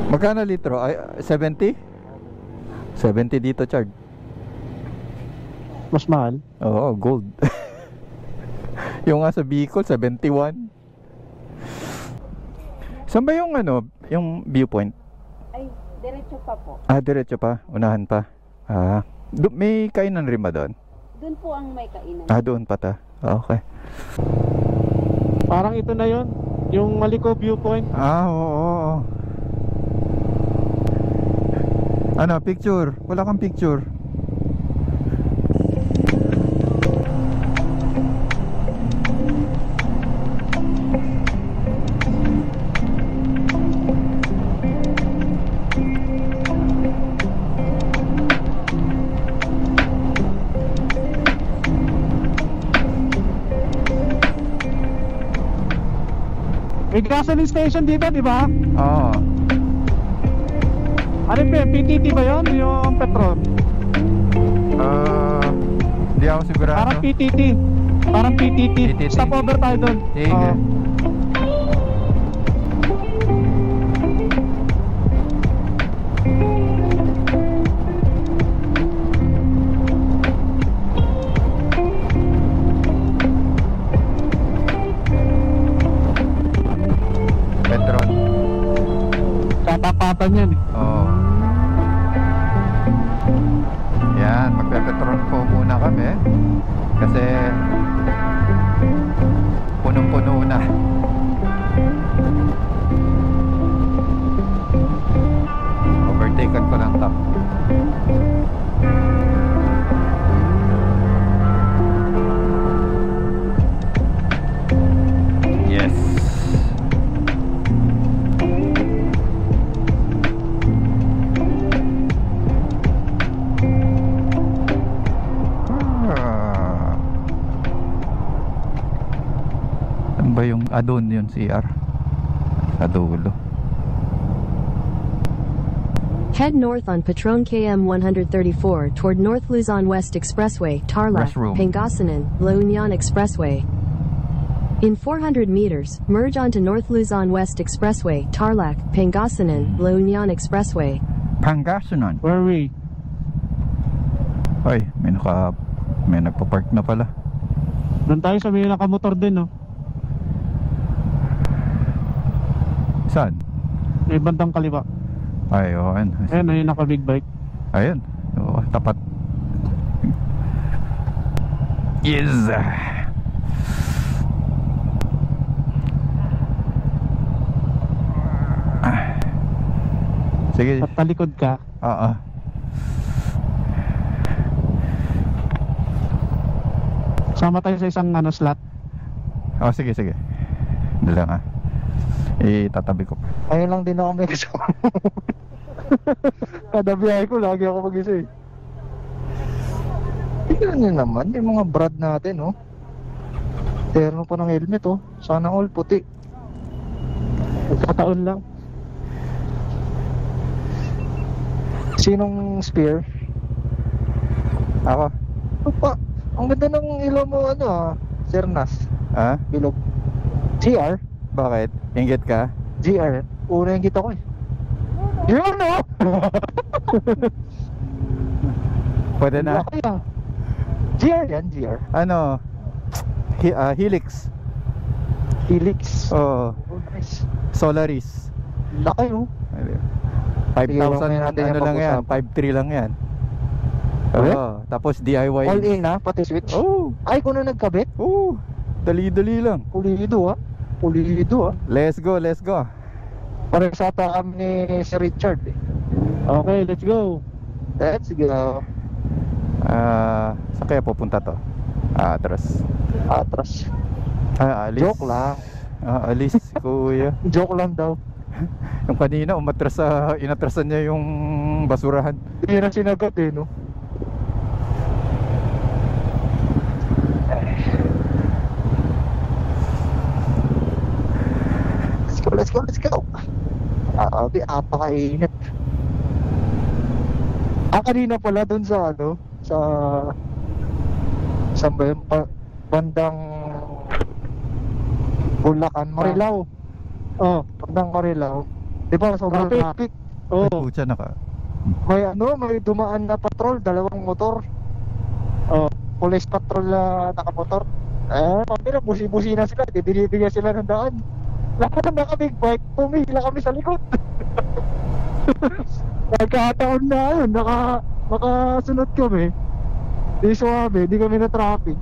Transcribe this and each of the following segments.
Magkano litro? Ay, 70? 70 dito, Chard. Mas mahal. Oo, gold. Yung nga sa Bicol, 71. Saan ba yung ano, yung viewpoint? Ay, diretso pa po. Ah, diretso pa? Unahan pa? Ah, may kainan rin ba doon? Doon po ang may kainan. Ah, doon pa ta. Okay. Parang ito na yon, yung Maliko viewpoint. Ah, oo. Ano, picture? Wala kang picture. May gasoline station dito, di ba? Oo. Ano ba, PTT ba yun? Yung petrol? Hindi ako sigurado. Parang PTT. Parang PTT. PTT. Stop over tayo doon. Sige. Petron. Katapatan yan eh. Oo. Yan, magpe-petron po muna kami kasi punong-puno na. Overtaken ko lang to. Yes. Ano ba yung adon yun, CR? Sa dulo. Head north on Petron KM 134 toward North Luzon West Expressway, Tarlac, Restroom. Pangasinan, La Union Expressway. In 400 meters, merge onto North Luzon West Expressway, Tarlac, Pangasinan, La Union Expressway. Pangasinan. Where are we? Ay, may nagpa-park na pala. Doon tayo sa may nakamotor din, no? Saan? May bandang kaliwa. Ay, oo. Ayan, yung naka-big bike. Ayun. Oo, tapat. Yes. Sige. At talikod ka. Oo. Sama tayo sa isang slot. Oh, sige. Hindi lang itatabi ko. Ayun lang din ako may kasama. Kada biyahe ko, lagi ako mag-isa eh. Tignan nyo naman, yung mga brad natin, oh. Terno pa ng helmet, oh. Sana all puti. Nagkataon lang. Sinong spear? Ako? Opa, ang ganda ng ilaw mo, Sir Nas. Ha? Bilog. GR? Bakit? Inggit ka? GR. Una yung kita ko eh. Yun, no? Pwede na? Laki ah. GR yan, GR. Ano? Helix. Helix. Oh, Oh, nice. Solaris. Laki, oh. 5,000 natin yung ano lang yan? pag-usapan. 5,300 lang yan. Okay? Tapos DIY. All in, ha? Pati switch. Oh, Ay, kung na nagkabit? dali-dali lang. Pulido, ha? Pulido, ha? Let's go. Parang sa kami ni si Richard, eh. Okay, let's go. Let's go. Saan kaya pupunta to? Atras. Atras. Alis. Joke lang. Alis, kuya. Joke lang daw. Yung kanina, inatrasan niya yung basurahan. Hindi na sinagot, eh, no? Let's go. Grabe, apakainit. Kanina pala dun sa saan ba yun? Bandang Bulacan, Marilao. Oh, Bandang Marilao. Di ba, sobrang Traffic. traffic. Ay, Oo. putya naka. May dumaan na patrol, dalawang motor. Oh. Police patrol na nakamotor. Pati na, busi-busi na sila, binibigyan sila ng daan. Lahat na big bike, pumila kami sa likod. Nagkataon na yun, makasunod kami. Di suwabe, di kami na traffic.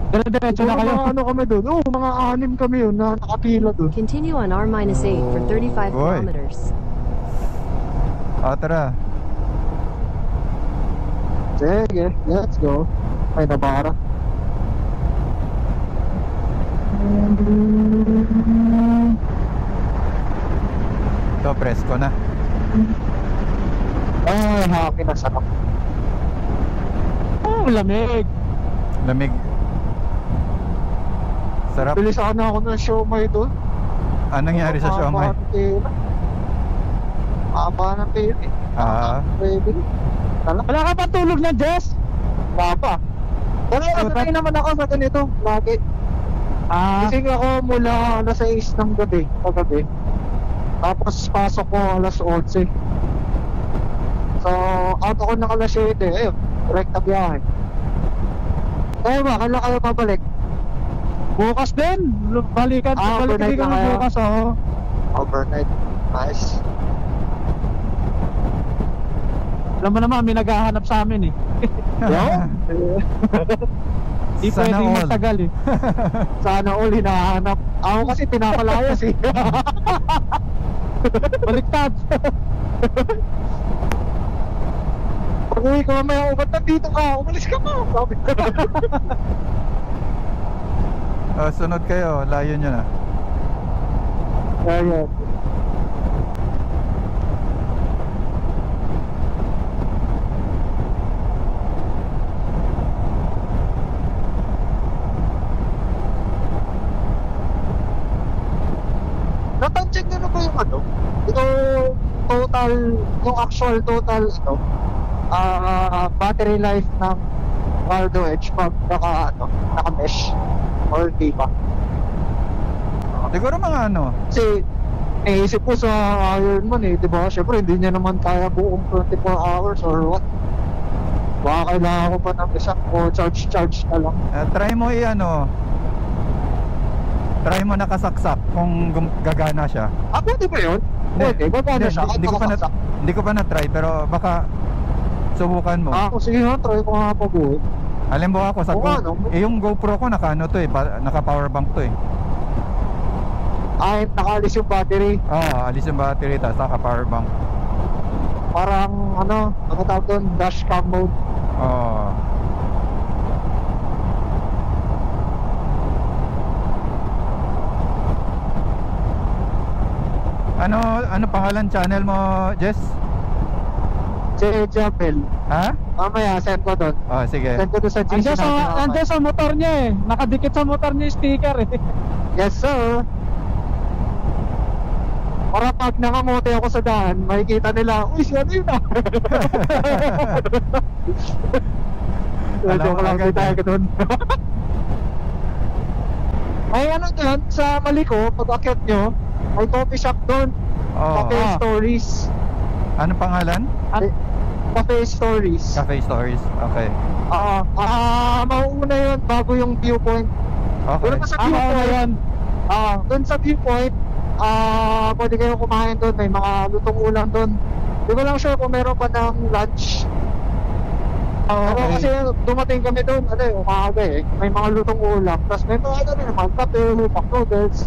Dire-diretso na kayo. Mga ano kami doon, mga 6 kami yun na nakapila doon. Continue on R-8 for 35 Boy. kilometers. Tara. Sige, let's go. Ay, nabara. Ito, presko na. Ay, happy na sarap. Oh, lamig. Lamig. Sarap. Bilisan na ako ng siomay doon. Anong nangyari sa siomay? Haba ng pera eh. Ah, Pwede. Wala ka pa tulog na, Jess? Wala pa. Pero sanay naman ako sa ganito. Lagi. Gising ako mula alas 6 ng gabi. Kagabi. Tapos pasok ko alas 11. So, out ako ng alas 7. Ayun, direct na biyahe. Kaya ba, kailan kayo pabalik? Bukas din. Balik overnight din na kami kayo? bukas, oo. Overnight. Nice. Alam mo naman, may naghahanap sa amin eh. Yo? Di Sana pwedeng all. magtagal eh. Sana all hinahanap. Ako kasi pinapalayas eh. Baliktad. Pag uwi ko mamaya, ba't nandito ka? Umalis ka pa. Sabi ko. sunod kayo. Layo nyo na. Ayan. Natansig nyo na ba yung ano? Yung actual total battery life ng Waldo Edge pag naka-mesh or di ba? Siguro mga ano. Kasi naisip ko sa Ironman eh, di ba? Siyempre hindi niya naman kaya buong 24 hours or what. Baka kailangan ko pa ng isang o charge na lang. Try mo try mo nakasaksak kung gagana siya. Pwede ba yun? Pwede, gagana siya. Hindi ko pa na-try pero baka subukan mo. Sige nga, try ko nga pag-uwi. Halimbawa ako sa Oo, ano? yung GoPro ko naka power bank to eh. Nakaalis yung battery. Alis yung battery tapos naka power bank. Parang ano tawag doon? Dashcam mode. Ano pangalan channel mo, Jess? Si Jabel. Ha? Mamaya, send ko doon. Sige. Send ko doon sa GC Andiyan sa motor niya eh. Nakadikit sa motor niya yung sticker eh. Yes, sir. Para pag nakamote ako sa daan, makikita nila, uy, si ano yun ah. Joke lang, agad tayo ka doon. May ano doon, sa Maliko, pag akyat nyo, may coffee shop doon. Cafe Stories. Ano pangalan? Cafe Stories. Cafe Stories. Okay. Mauuna yun bago yung viewpoint. Okay. Doon sa viewpoint. Doon sa viewpoint, pwede kayo kumain doon. May mga lutong ulam doon. Di ko lang sure kung meron pa ng lunch. Pero kasi dumating kami doon, umaga eh. May mga lutong ulam. Tapos may mga mga kape, McDonald's,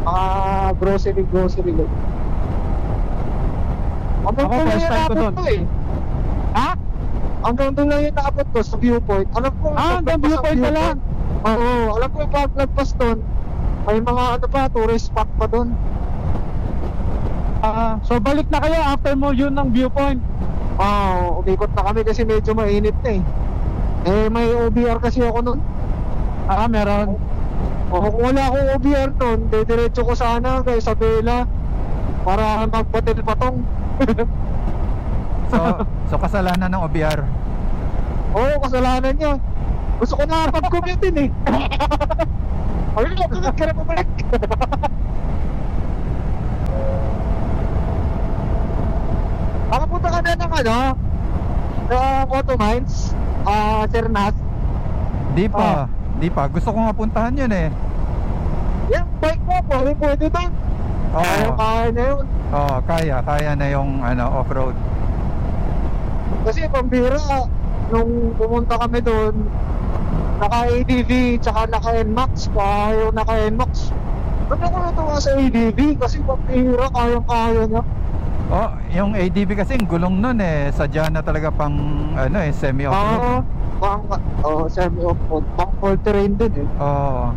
mga grocery. Hanggang Ako, doon lang first yung time ko naabot doon. ko eh. Ha? Hanggang doon lang yung naabot ko sa viewpoint. Alam ko Hanggang paglagpas sa viewpoint pa lang? Oo, alam ko yung paglagpas doon, may mga tourist spot pa doon. So balik na kayo after mo yun ng viewpoint. Umikot na kami kasi medyo mainit na eh. May OBR kasi ako noon. Meron. Kung wala akong OBR noon, diretso ko sana kay Isabela para magbatil patong. So kasalanan ng OBR. Oo, kasalanan niya. Gusto ko na pag-commute din eh. Ayun, ka na pabalik. ano, ng Auto Mines, Sir Nas. Di pa. Di pa. Gusto ko nga puntahan yun eh. Yung bike mo, pwede doon. Oo. Kaya na yun. Oo, kaya. Kaya na yung off-road. Kasi pambira, nung pumunta kami doon, naka-ADV, tsaka naka-NMAX pa, yung naka-NMAX. Ba't ako natuwa sa ADV? Kasi pambira, kaya niya. Oh, yung ADB kasi ang gulong nun eh. Sadya na talaga pang semi-off-road. Semi-off-road. Pang all-terrain din eh. Oo.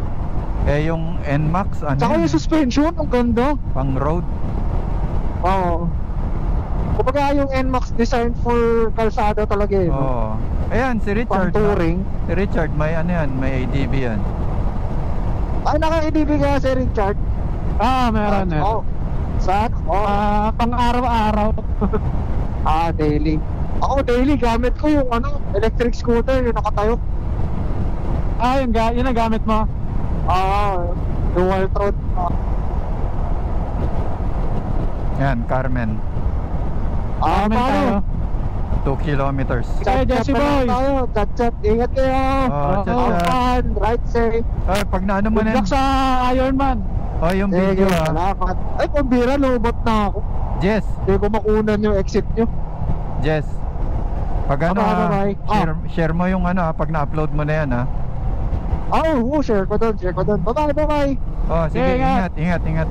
Eh yung NMAX Tsaka yung suspension, ang ganda. pang road. Oo. Kumbaga yung NMAX designed for kalsada talaga eh. Oo. Ayan si Pang Richard. touring. Si Richard may may ADB yan. Ay, naka-ADV ka si Richard. Meron eh. Oo. Saan? Pang araw-araw. Daily. Ako daily, gamit ko yung electric scooter, yung nakatayo. Yun ang gamit mo. Dual throat. Yan, Carmen. Amen tayo. 2 kilometers. Kaya Jesse Boy. Chat. Ingat kayo. Chat. Have fun. Right safe. Ay, pag naano mo Good na luck sa Ironman. Oh, yung video Sige, salamat. Ay, pambira, lobot na ako. Jess, Hindi ko makunan yung exit nyo. Jess. Pag bye. share mo yung pag na-upload mo na yan Share ko doon. Bye-bye. Oh, sige, Yeah, ingat.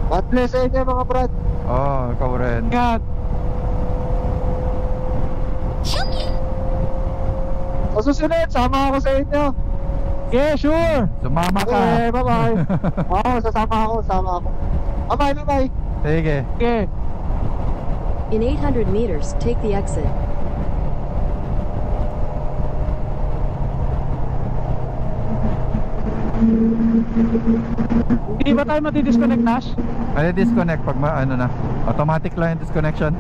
God bless sa inyo mga brad. Oh, ikaw rin. Ingat. Sa susunod, sama ako sa inyo. Yeah, sure. Sumama ka. Okay, bye-bye. Sasama ako. Bye-bye. Sige. Okay. In 800 meters, take the exit. Hindi ba tayo mati-disconnect, Nash? Ay, disconnect pag na. Automatic lang yung disconnection.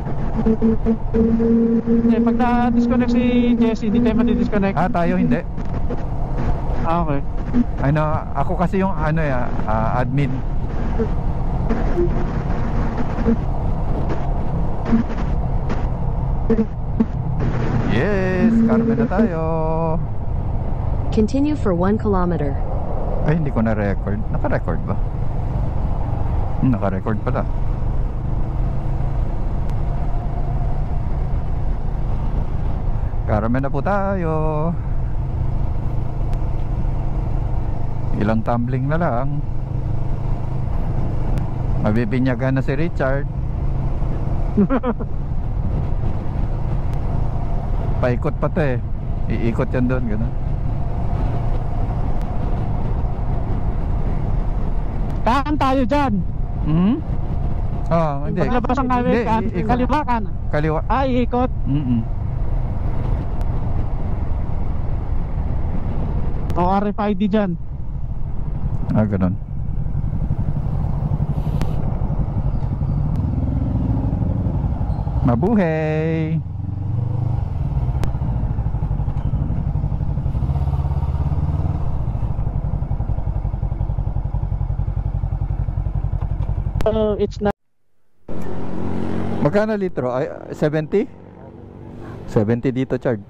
Hindi, pag na-disconnect si Jesse, hindi tayo mati-disconnect. Tayo hindi. Okay. Ako kasi yung admin. Yes, Carmen na tayo. Continue for 1 kilometer. Ay, hindi ko na-record. Naka-record ba? Naka-record pala. Carmen na po tayo. Ilang tumbling na lang. Mabibinyagan na si Richard. Paikot pa to eh. Iikot yan doon, gano'n. Kaan tayo dyan. Hindi. Paglabas ang highway, kaliwa ka na. Kaliwa. Ikot. O RFID dyan. Ganun. Mabuhay. It's not. Magkano litro? Ay, 70? 70 dito, Chard.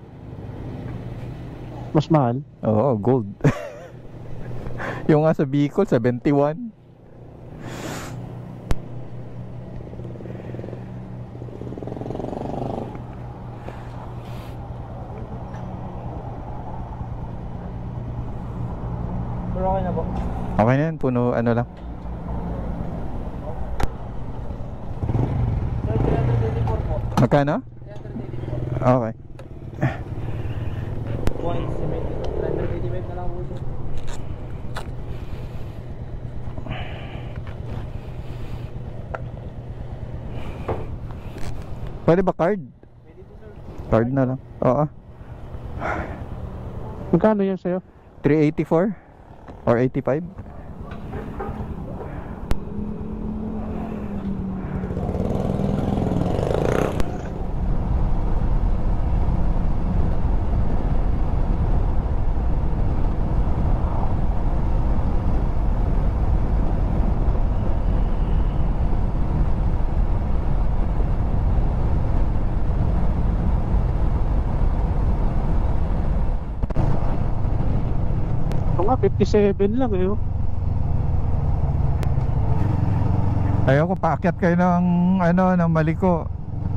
Mas mahal. Oo, gold. Yung nga sa Bicol, 71. Pero okay na po. Okay na yun, puno lang. Magkano? Okay. Pwede ba card? Card na lang. Oo. Magkano yan sa'yo? 384 or 85? nga, 57 lang eh. Oh. Ayoko, paakyat kayo ng ng Maliko.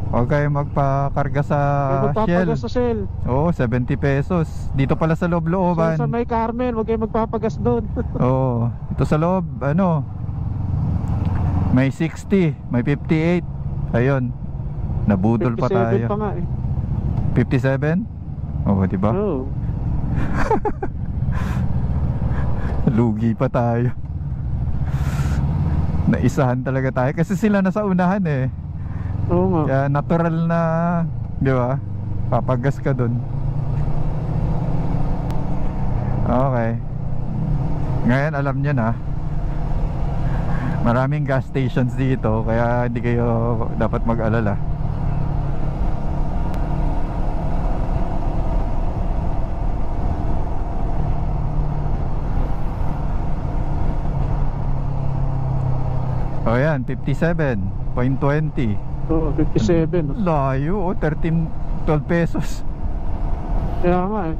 Huwag kayo magpakarga sa May Shell. magpapagas sa Shell. Oo, 70 pesos. Dito pala sa loob-looban. Sa may Carmen, huwag kayo magpapagas doon. Oo, ito sa loob, may 60, may 58. Ayun, nabudol pa 57 tayo. pa nga eh. 57? Oo, diba? Oo. Lugi pa tayo. Naisahan talaga tayo kasi sila nasa unahan eh. Oo nga. Kaya natural na, di ba? Papagas ka dun. Okay. Ngayon alam nyo na, maraming gas stations dito, kaya hindi kayo dapat mag-alala. O yan, 57.20. Oo, 57. Oh. Layo, 12 pesos. Kaya nga eh.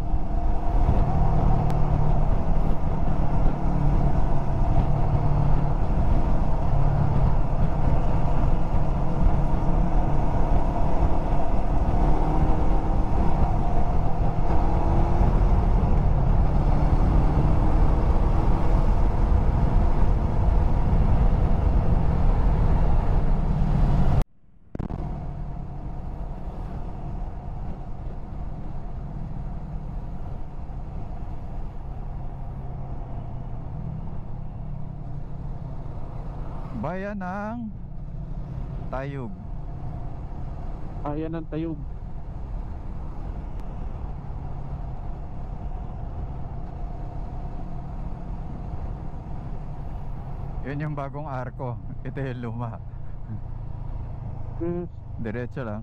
Bayan ng Tayug. Ayan ang Tayog. Yun yung bagong arko. Ito yung luma. Diretso lang.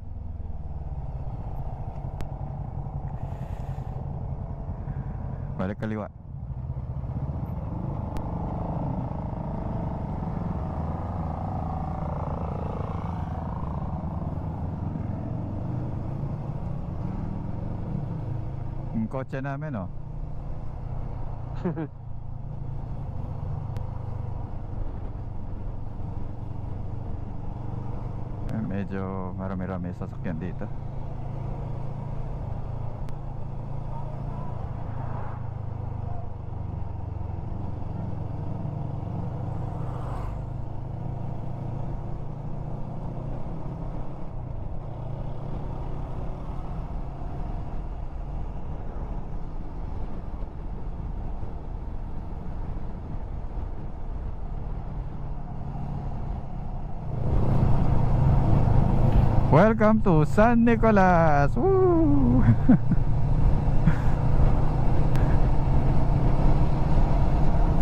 Balik kaliwa. Yung kotse namin, oh. Medyo marami-rami sasakyan dito. Welcome to San Nicolas. Woo!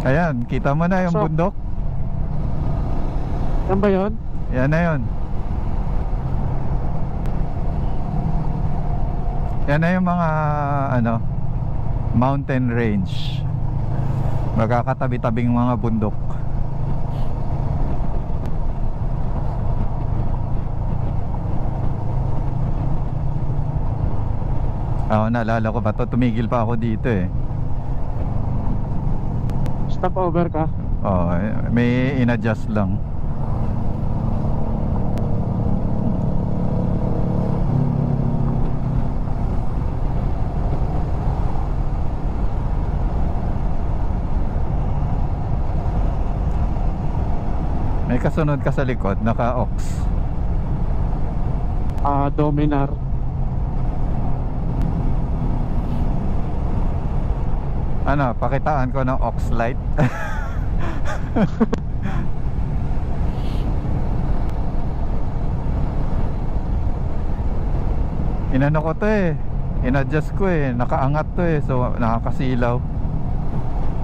Ayan, kita mo na yung So, bundok. Yan ba yun? Yan na yun. Yan na yung mga mountain range. Magkakatabi-tabing mga bundok. Naalala ko ba to? Tumigil pa ako dito eh. Stop over ka? Oo, may in-adjust lang. May kasunod ka sa likod, naka-ox. Dominar. Pakitaan ko ng ox light. Inano ko to eh, in-adjust ko eh, nakaangat to eh, so nakakasilaw.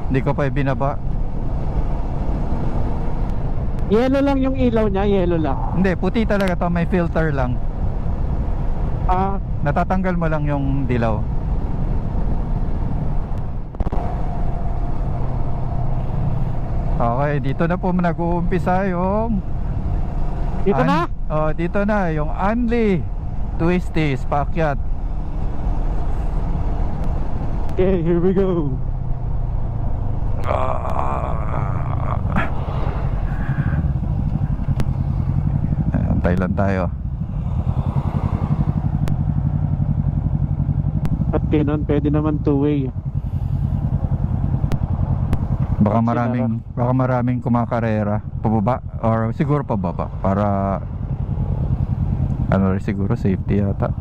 Hindi ko pa ibinaba. Yellow lang yung ilaw niya, yellow lang. Hindi, puti talaga to, may filter lang. Natatanggal mo lang yung dilaw. Okay, dito na po nag-uumpisa yung Dito na? Oh, dito na yung Anli Twisties paakyat. Okay, here we go. Antay lang tayo. At ganun, pwede naman two-way. Baka maraming kumakarera pababa or siguro pababa para ano rin siguro safety yata.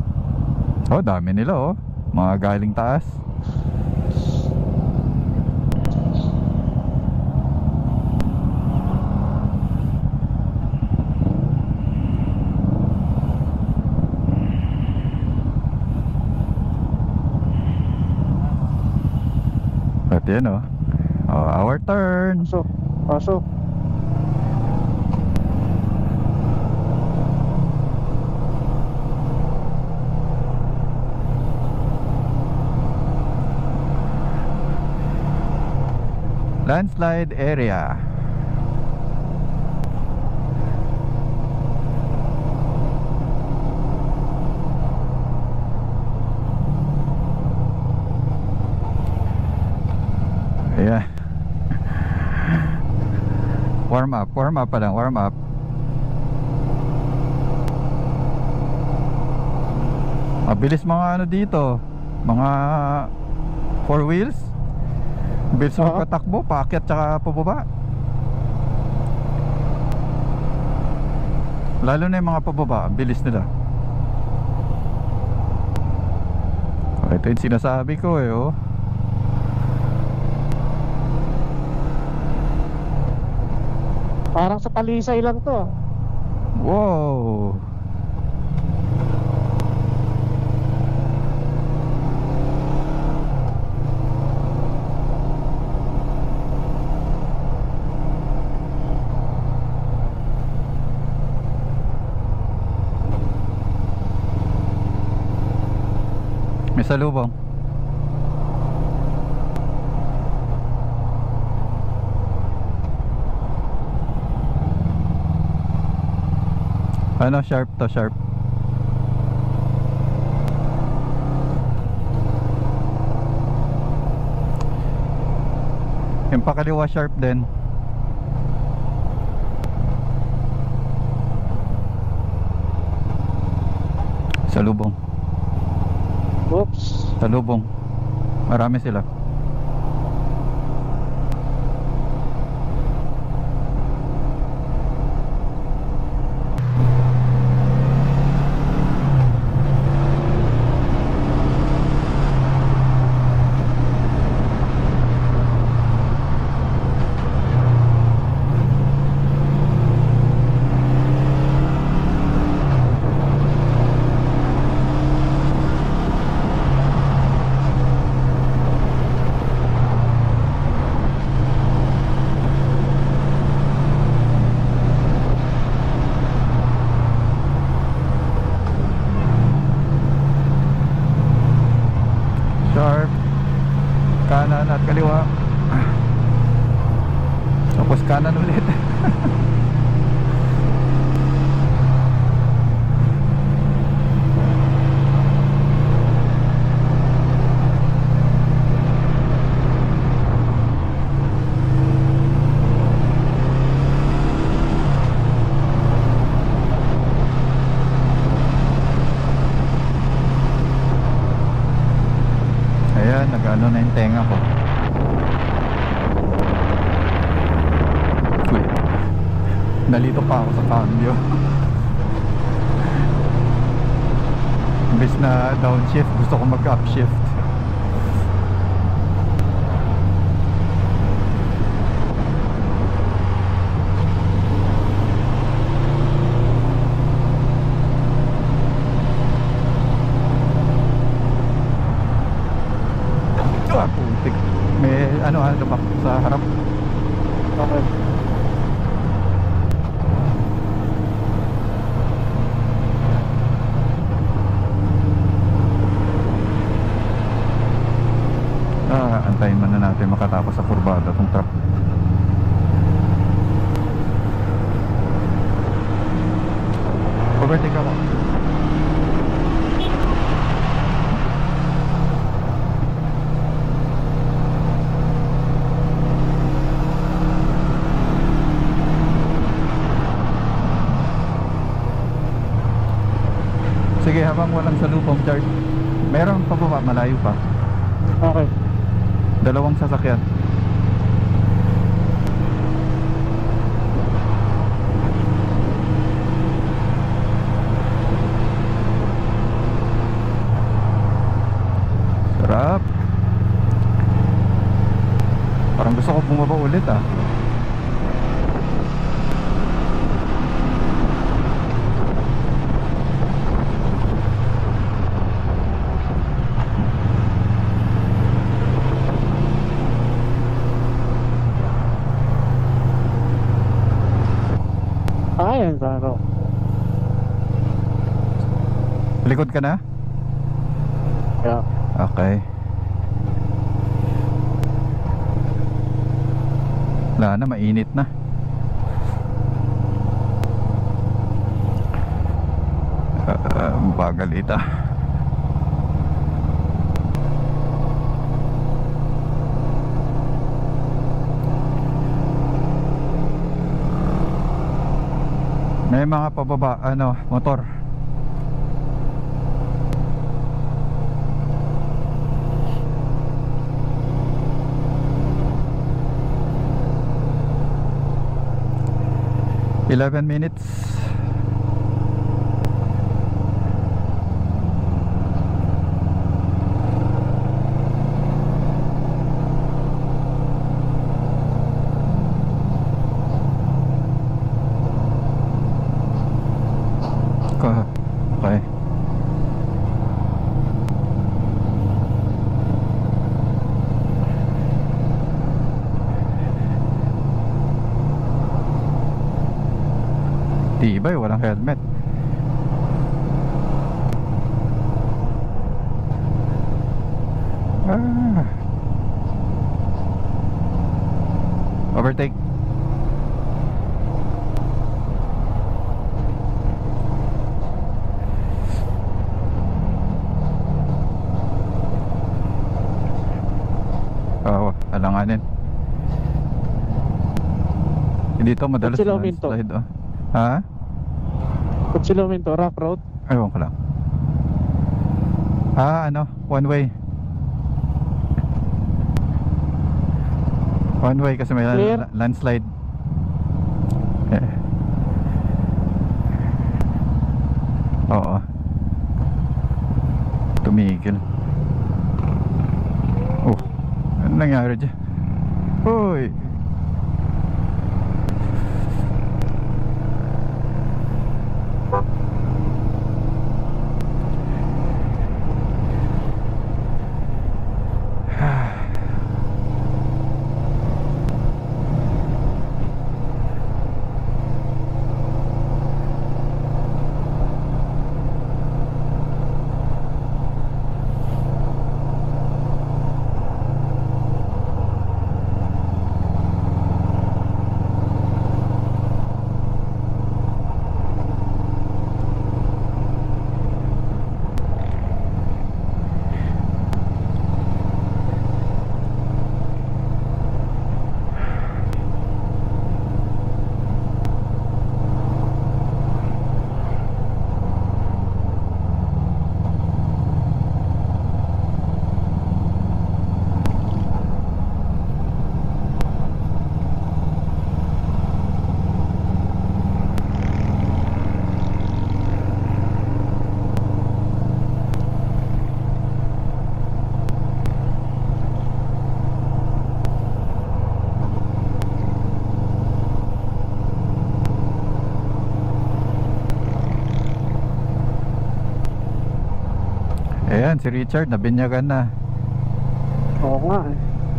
Oh, dami nila oh. Mga galing taas. At yan oh. Oh, our turn. Pasok, pasok. Landslide area. Yeah. Warm up pa lang, warm up. Mabilis mga ano dito, mga 4 wheels. Bilis magpatakbo, paakyat tsaka pababa. Lalo na yung mga pababa, ang bilis nila. Ito yung sinasabi ko eh oh. Parang sa Talisay lang to. Wow. May salubong. Ano, sharp to, sharp. Yung pakaliwa sharp din. Salubong. Oops. Salubong. Marami sila. Sharp. Kanan at kaliwa. Tapos kanan ulit. Ayan, nag-ano na yung tenga ko. Uy, nalito pa ako sa cambio. Imbes na downshift, gusto ko mag-upshift. Putik. May ano lubak sa harap. Okay. Antayin man na natin makatapos sa kurbada tong truck. Overtake ako. Sige, habang walang salubong, Chard. Meron pa ba? Malayo pa. Okay. Dalawang sasakyan. Sarap. Parang gusto ko bumaba ulit ah. Ayan, ano. Likod ka na? Yeah. Okay. Wala na, mainit na. Bagal ita. May mga pababa, ano, motor. Eleven minutes. Okay. Tibay, walang helmet. Overtake. Alanganin. Hindi to madalas Sila huminto. slide oh. Ha? Kung sila huminto, rough road. Ewan ko lang. Ano? One way. One way kasi may Clear? landslide. Oo. Tumigil. Oh, ano nangyari dyan? Hoy! Ayan, si Richard, nabinyagan na. Oo nga eh.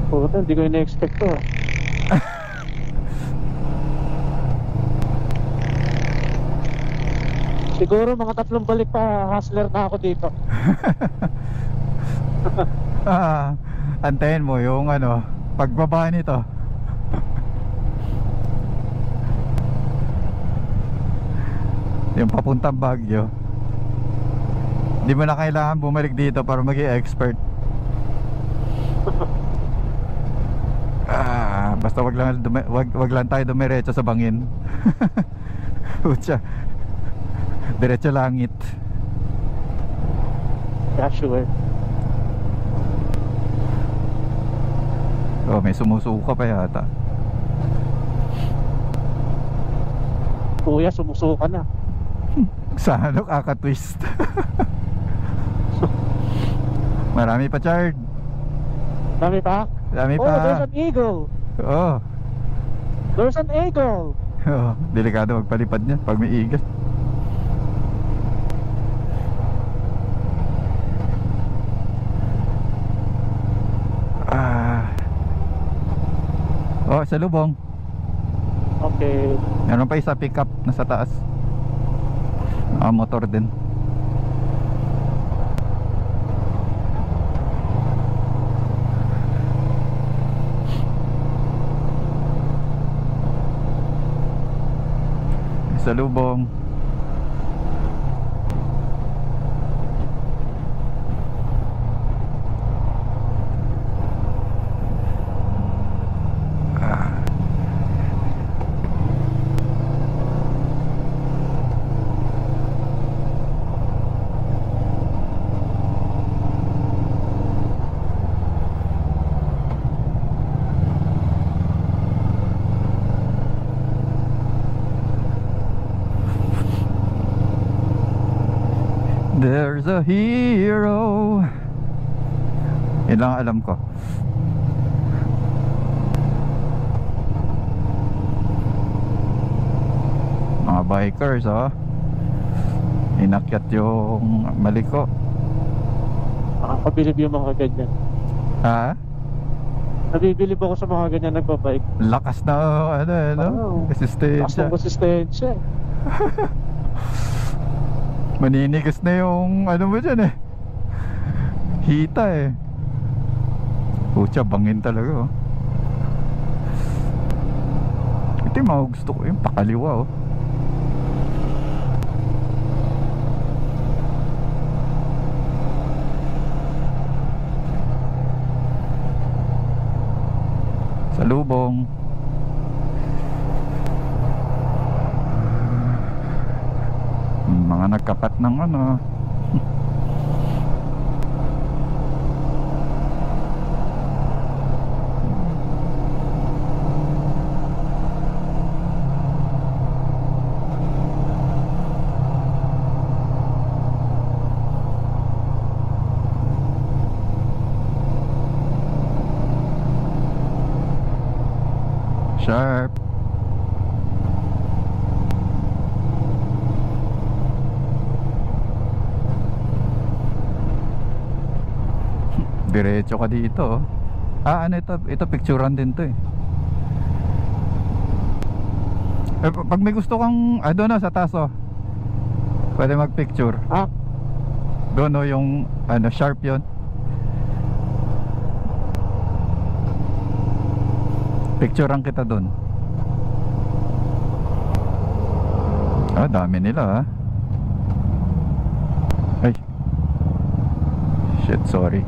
Puta, hindi ko ina-expect to eh. Siguro mga 3 balik pa hustler na ako dito. Antayin mo yung ano, pagbaba nito. Yung papuntang Baguio. Hindi mo na kailangan bumalik dito para maging expert. Basta wag lang tayo dumiretso sa bangin. Utsa. Diretso langit. Yeah, sure. Oh, may sumusuka pa yata. Kuya, sumusuka na. Sa ano, kaka-twist. Marami pa, Chard. Dami pa? Marami Oh, there's pa. an eagle. Oh. There's an eagle. Oh, delikado magpalipad niya pag may igas. Oh, sa lubong. Okay. Meron pa isa pickup nasa taas. Motor din. Sa lubong. There's a hero. Yun lang alam ko. Mga bikers, oh. Inakyat yung maliko. Nakakabilib yung mga ganyan. Ha? Nabibilib ako sa mga ganyan nagbabike. Lakas na, ano, Oh. Lakas resistensya. ng resistensya. Maninigas na yung ano mo dyan eh. Hita eh. Pucha, bangin talaga, oh. Ito yung mga gusto ko, yung pakaliwa, oh. Sa lubong. Mga nagkapat ng ano. Sharp. Diretso ka dito, oh. Ano ito? Ito picturean din to eh. Pag may gusto kang doon sa taas, oh. Pwede mag-picture. Ah, Doon, oh, yung ano, sharp yon. Picturean kita doon. Dami nila, ah. Ay. Shit, sorry.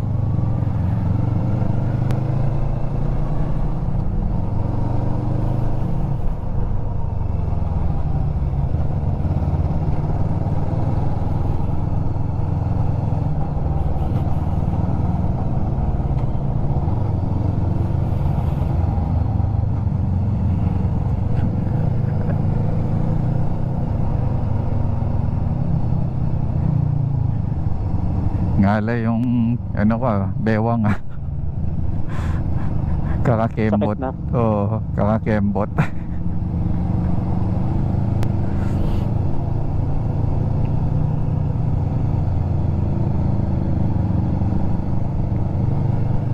Ngala yung ano ko, bewang, ah. Kakakembot. Sakit na. Oo, kakakembot.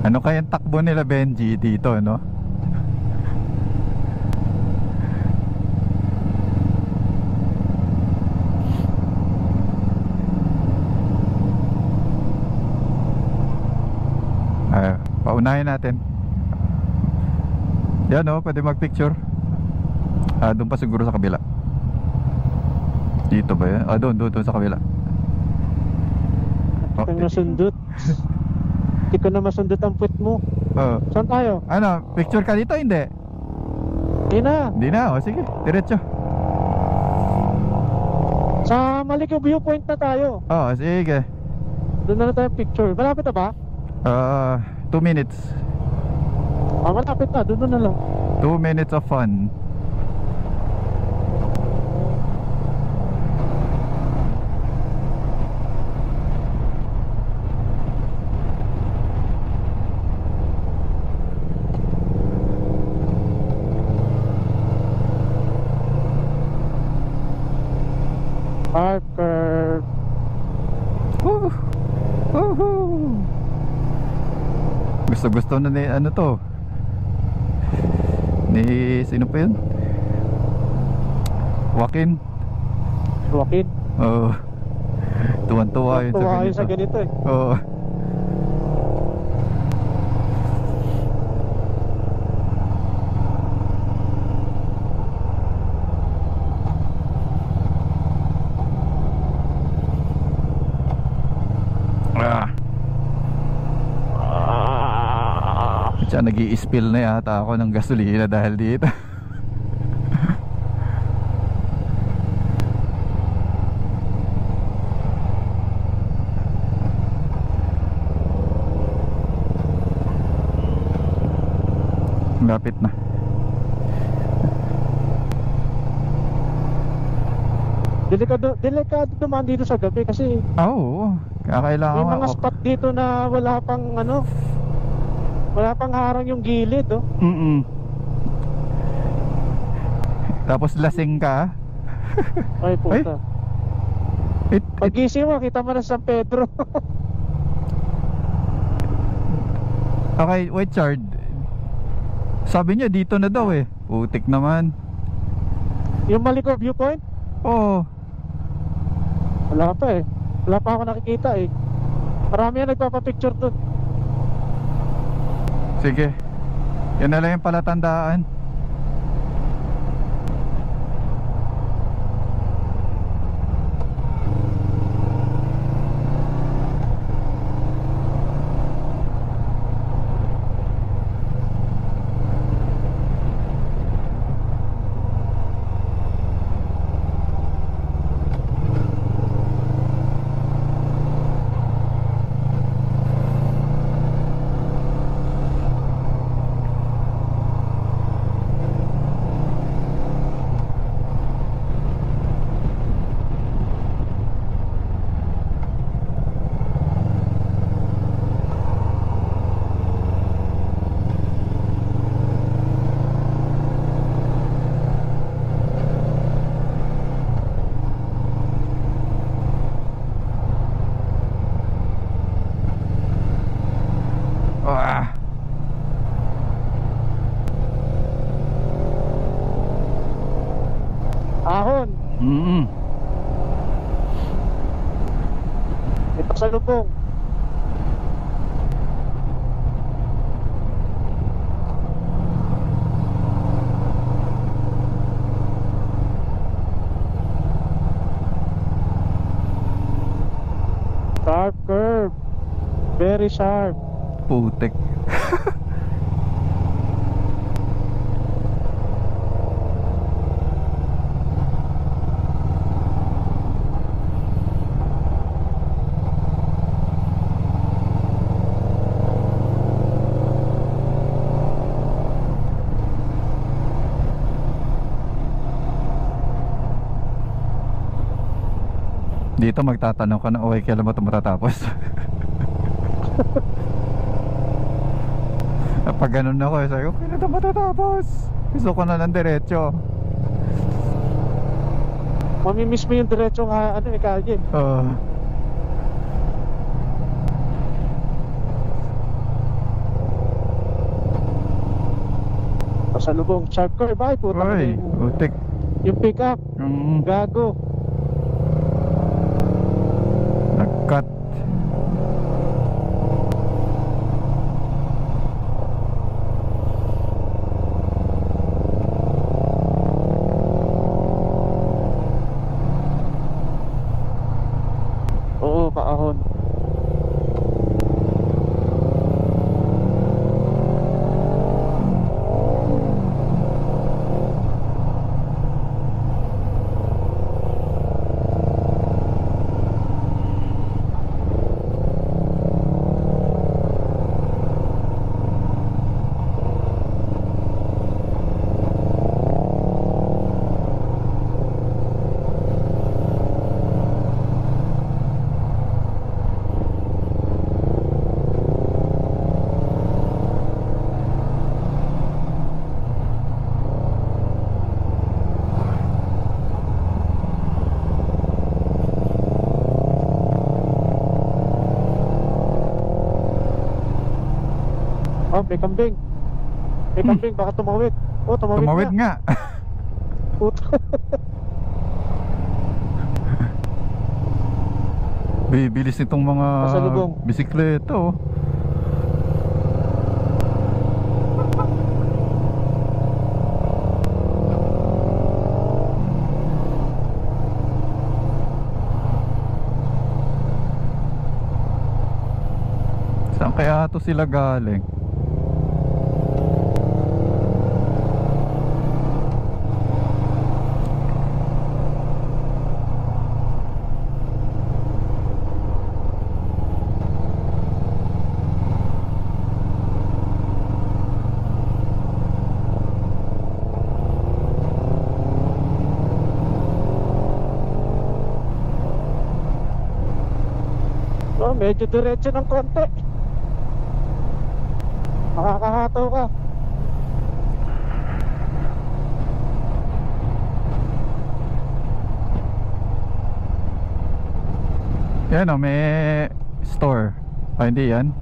Ano kayang takbo nila, Benji, dito, no? Paunahin natin. Yan, oh, pwede mag-picture. Doon pa siguro sa kabila. Dito ba yan? Doon sa kabila. Hindi ko masundot. Hindi ko na masundot ang puwet mo. Saan tayo? Ano, picture ka dito? Hindi. Hindi na. Hindi na, oh, sige, diretso. Sa Maliko viewpoint na tayo. Oh, sige. Doon na lang tayo picture. Malapit na ba? 2 minutes. Malapit na. Doon na lang. 2 minutes of fun. Parker. Woo! Woohoo! Gusto na ni ano to? Ni sino pa yun? Joaquin. Joaquin. Oo. Tuwan-tuwa yun Tuwa yun sa sa ganito. ganito eh. Oo. Siya nag-i-spill na yata ako ng gasolina dahil dito. Lapit na. Delikado naman dito sa gabi kasi Oo. Kakailangan may mga spot dito na wala pang wala pang harang yung gilid, oh. Tapos lasing ka. Ay, puta. It- Pag-gising mo, kita mo na sa San Pedro. Okay, wait, Chard. Sabi niya dito na daw eh. Putik naman. Yung Maliko viewpoint, Oo. wala pa eh. Wala pa ako nakikita eh. Marami yan nagpapapicture dun. Sige. Yan na lang yung palatandaan. Ah. Ahon, ito sa lubong. Sharp curve. Very sharp. Putik. Dito magtatanong ka na, okay, kailan mo ito matatapos? Pag ganun ako, sabi ko, kailan ito matatapos? Gusto ko na ng diretso. Mamimiss mo yung diretso nga, kalye. Sa lubong, sharp curve. Ay, puta ka Uy, din. putik. Yung pick up, gago. Nag-cut. Oo, paahon. Oh, may kambing. May kambing, baka tumawid. Oh, Tumawid nga. Puto. Bibilis nitong mga Pasalubong. bisikleta oh. Saan kaya to sila galing? Oh, medyo diretso ng konti. Makakahataw ka. Yan oh, may store. Ay hindi yan.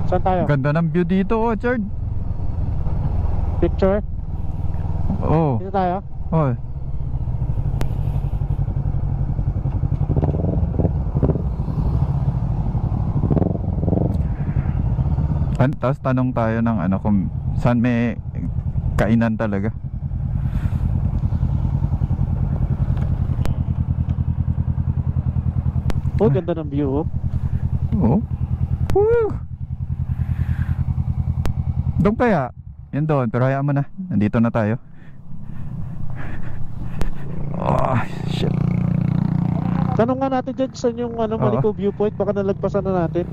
Saan tayo? Ganda ng view dito oh, Chard. Picture? Oh. Dito tayo? Oh. Tapos tanong tayo ng ano kung saan may kainan talaga. Oh, ganda ng view. Oh. Woo! Doon kaya? Yan doon, pero hayaan mo na. Nandito na tayo. Oh, shit. Tanong nga natin dyan saan yung ano, Maliko viewpoint. Baka nalagpasan na natin.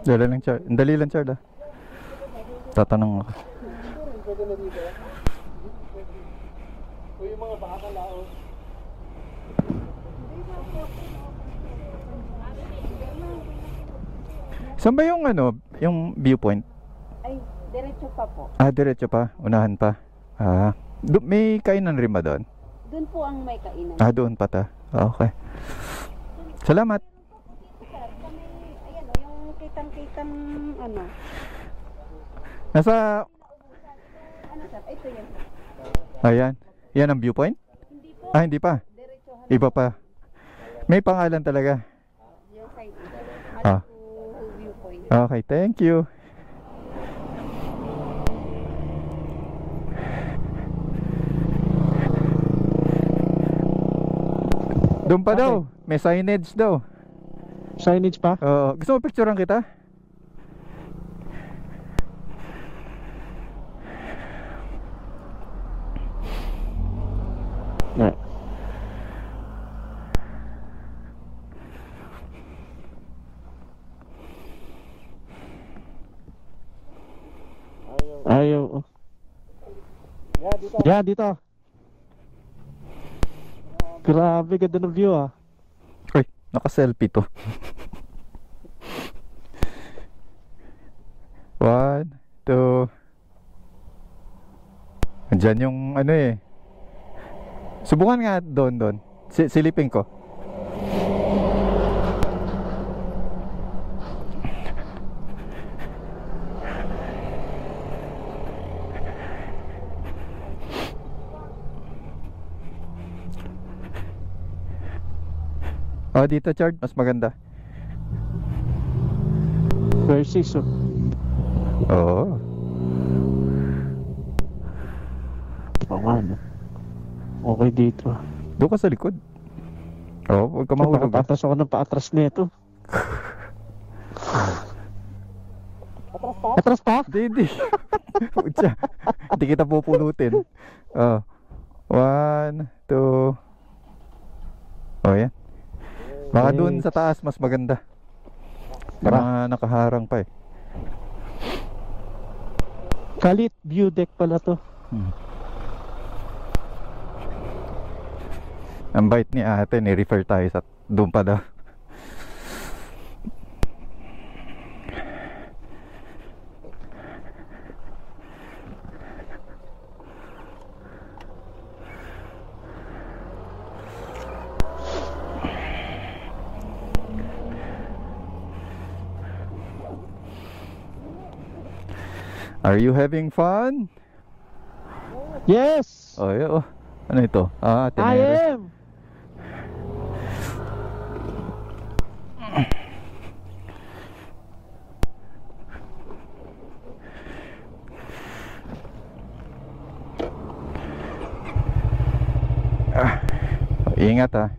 Dali lang, Chard. Dali lang, Chard ah. Tatanong ako. Saan ba yung ano, yung viewpoint? Ay, diretso pa po. Ah, diretso pa. Unahan pa. Ah, may kainan rin ba doon? Doon po ang may kainan. Ah, doon pa ta. Ah, okay. Salamat. Ayan o, yung kitang-kitang ano. Nasa, Ano sir? Ito yan. ayan. Yan ang viewpoint? Hindi po. Ah, hindi pa. Diretsohan Iba pa. May pangalan talaga. yung side. Ah. Maliko viewpoint. Okay, thank you. Doon pa Okay. daw. May signage daw. Signage pa? Gusto mo picturean kita? Yeah. Ayaw. Yeah, dito. Grabe, ganda ng view ah. Uy, naka-selfie to. 1, 2. Andyan yung ano eh. Subukan nga doon. Silipin ko. Oh, dito Chard, mas maganda. Versus oh. Oo. Paano? Okay dito. Doon ka sa likod. Oo, huwag ka mahulog. Paatras ako ng paatras nito. Atras pa? Hindi. Putya. Hindi kita pupulutin. Oh. 1, 2. Oh, yan. Baka dun sa taas mas maganda. May mga nakaharang pa eh. Kalit view deck pala to. Ang bait ni ate, ni-refer tayo sa doon pa daw. Are you having fun? Yes! Oh, yeah, oh. Ano ito? Ah, I Tenere. am! Ingat ah.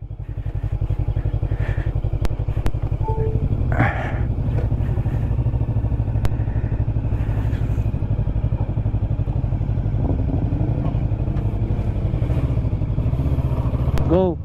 Go!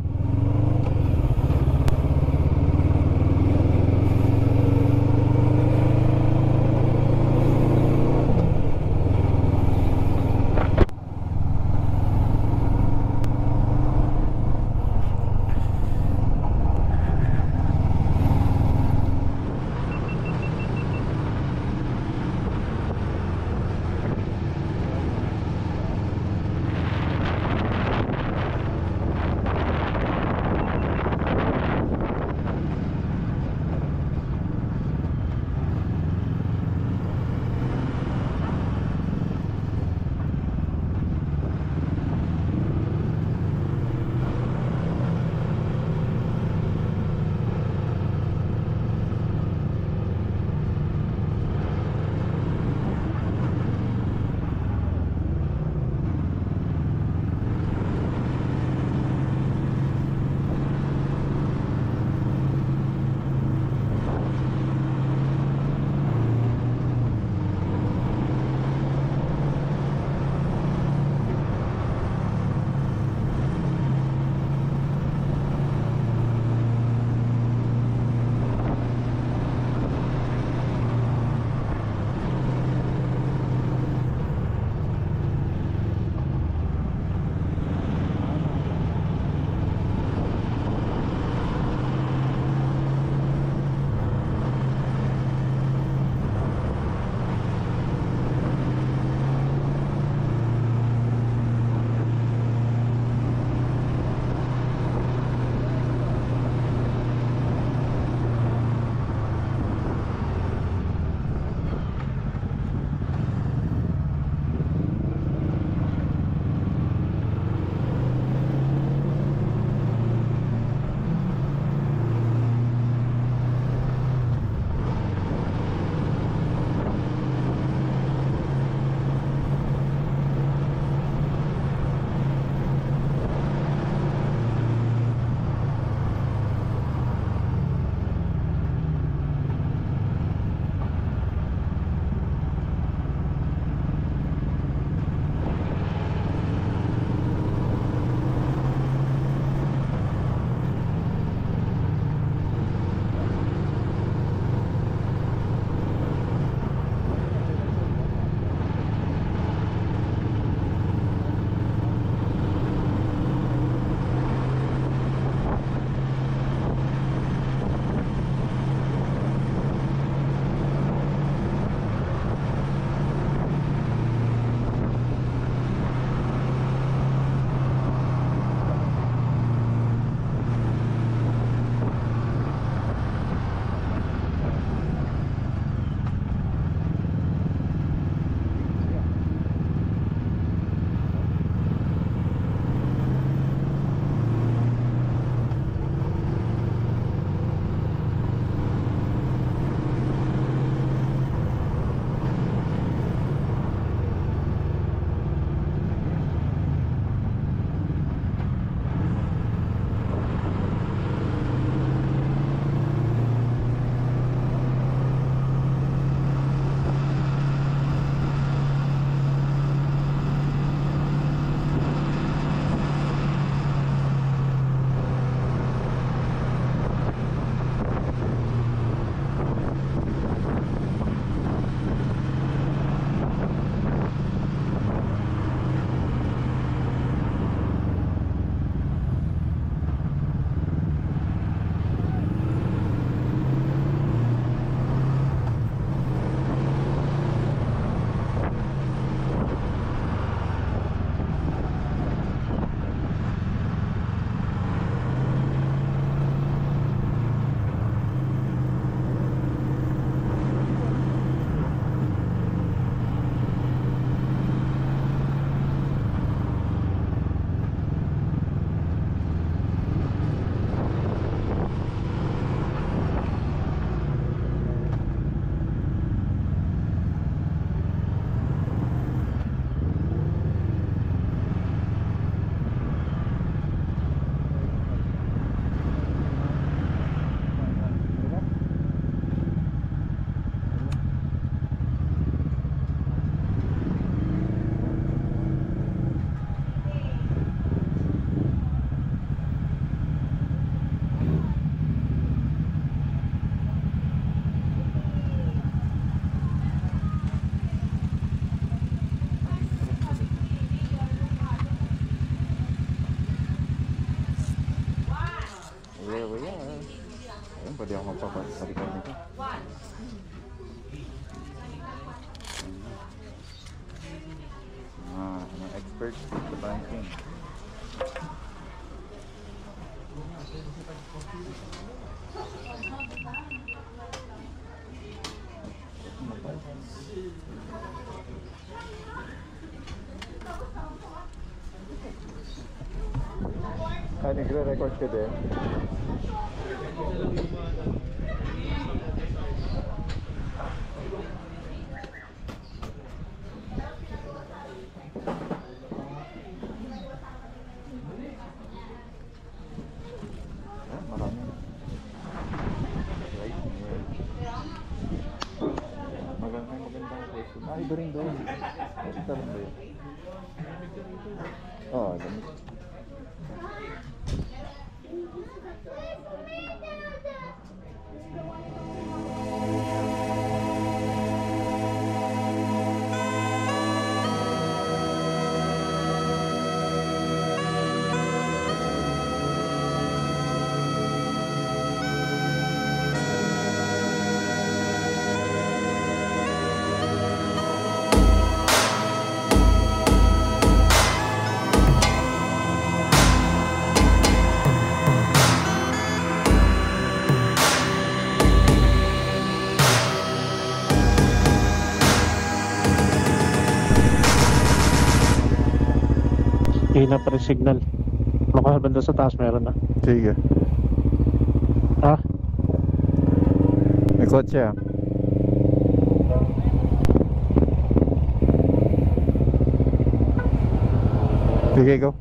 Here we are. Ayun, pwede ako magpapasalikod nito. Mga expert sa banking. Nagre-record ka din? Marami. Right here. Magandang place. Iba rin doon. Ito lang ba yun? Oo, damit. Hina pa rin signal. Baka banda sa taas meron na. Sige. Ha? May kotse ah. Sige, go.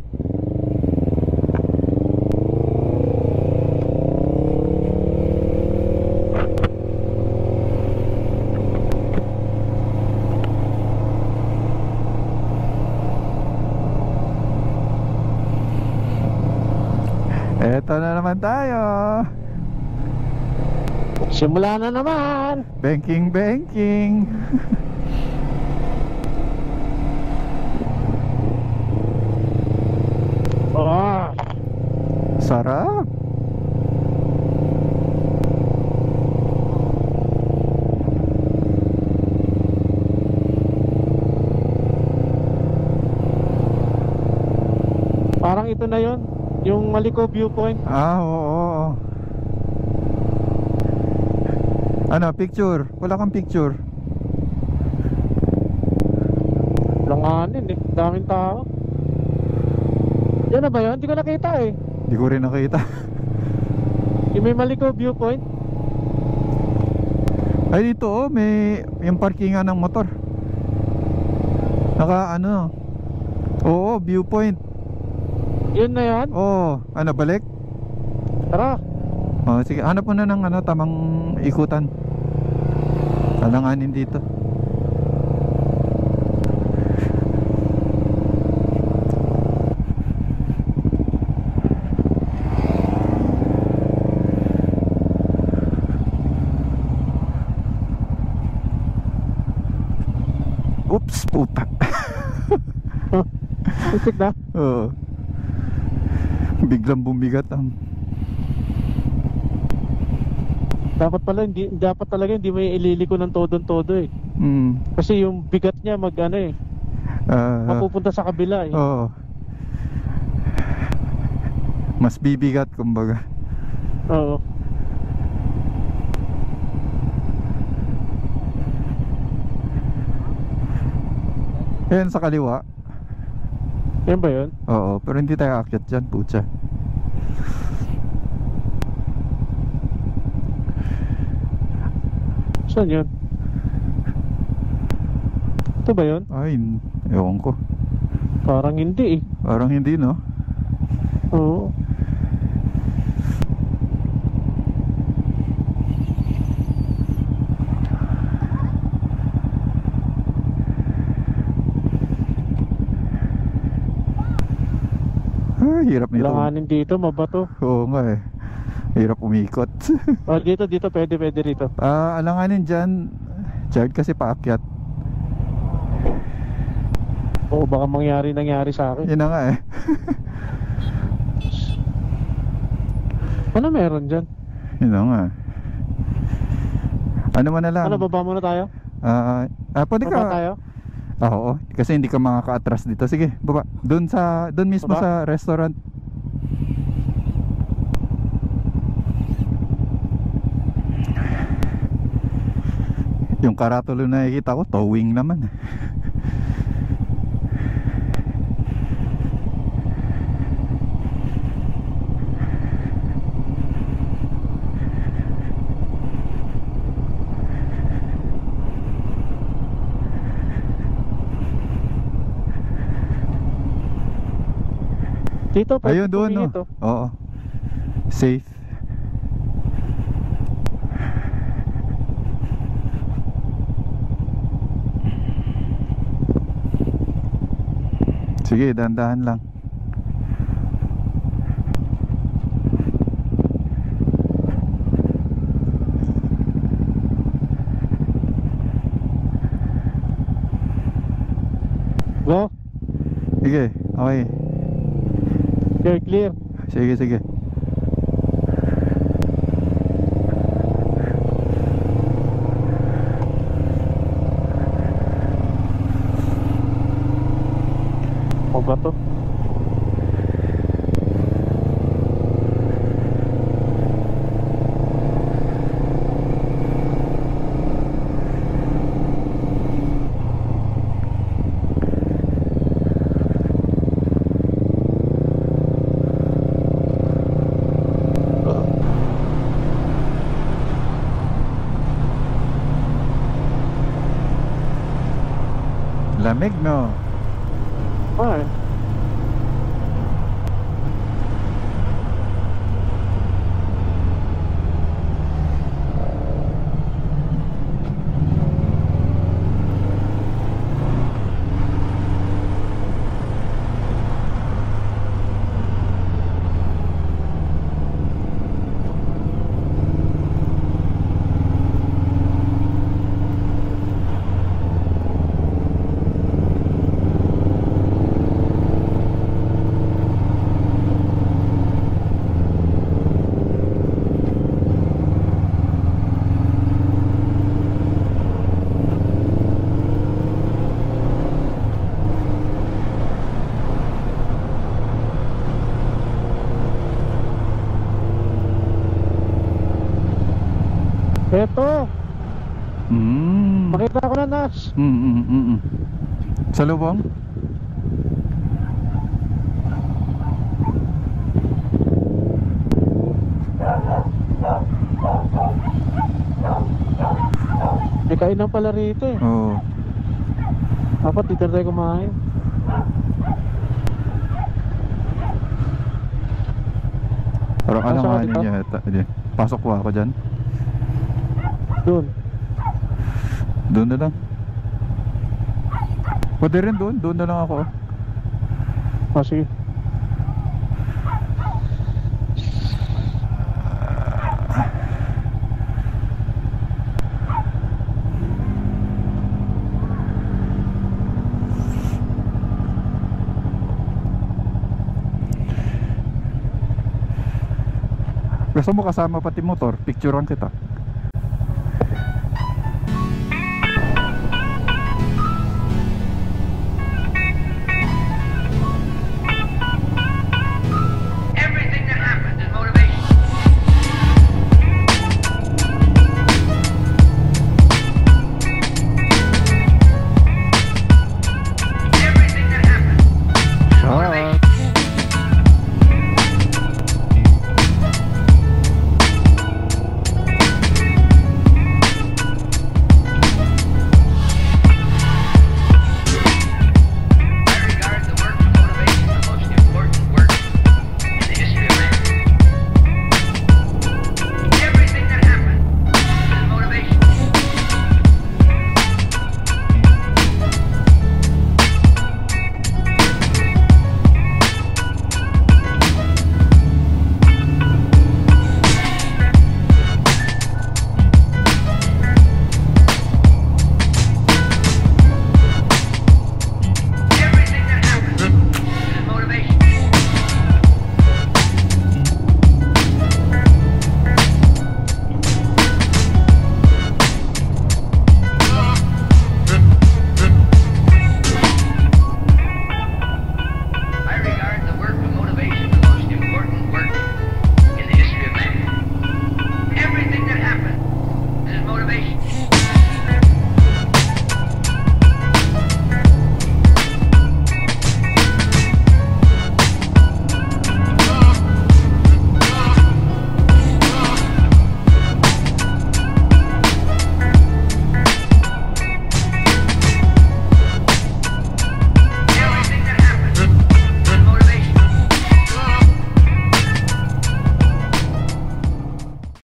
Eto na naman tayo. Simula na naman. Banking. Oh, Sarap. parang ito na yon, yung Maliko viewpoint. Oo. Ano, picture? Wala kang picture. Langanin eh, daming tao. Yan na ba yun? Hindi ko nakita eh. Hindi ko rin nakita. Yung may Maliko viewpoint. Ay, dito oh, may yung parkingan ng motor. Oo, viewpoint. Yun na yan. Oo, ano, balik? Tara. Oh, sige, hanap mo na ng tamang ikutan. Alanganin dito. Oops, puta. Isik na. Oo. Biglang bumigat ang. Dapat talaga hindi may ililiko ng todo eh. Kasi yung bigat niya mapupunta sa kabila eh. Oo. Mas bibigat kumbaga. Oo. Ayan sa kaliwa. Yan ba yun? Oo, pero hindi tayo aakyat dyan, putya. Saan yun? Ito ba yun? Ay, ewan ko. Parang hindi eh. Parang hindi, no? Oo. Hirap nito. Langanin dito, mabato. Oo nga eh. Hirap umikot. Oh, dito pwede rito. Alanganin dyan, Chard, kasi paakyat. Oo, baka nangyari sa akin. Yun na nga eh. Ano meron dyan? Yun na nga. Ano man na lang. Ano, baba muna tayo? Pwede Baba ka. tayo? Oo, kasi hindi ka makaka-atras dito. Sige, baba. Doon mismo Baba? sa restaurant. Yung karatulo na nakikita ko, towing naman. Dito, pwede Ayun doon, no? tumingin to. Oo. Safe. Sige, dahan-dahan lang. Go. Sige, okay. Clear, clear. Sige, sige. O ba to? Lamig, no? Ay. Eto, makita ko na, Nas. Sa lubong? May kainan pala rito eh. Oo. Dapat dito tayo kumain. Parang Pasok ka alanganin dito? niya yata. Pasok ko ako dyan. Doon. Doon na lang. Pwede rin doon. Doon na lang ako. O sige. Gusto mo kasama pati motor? Picturean kita.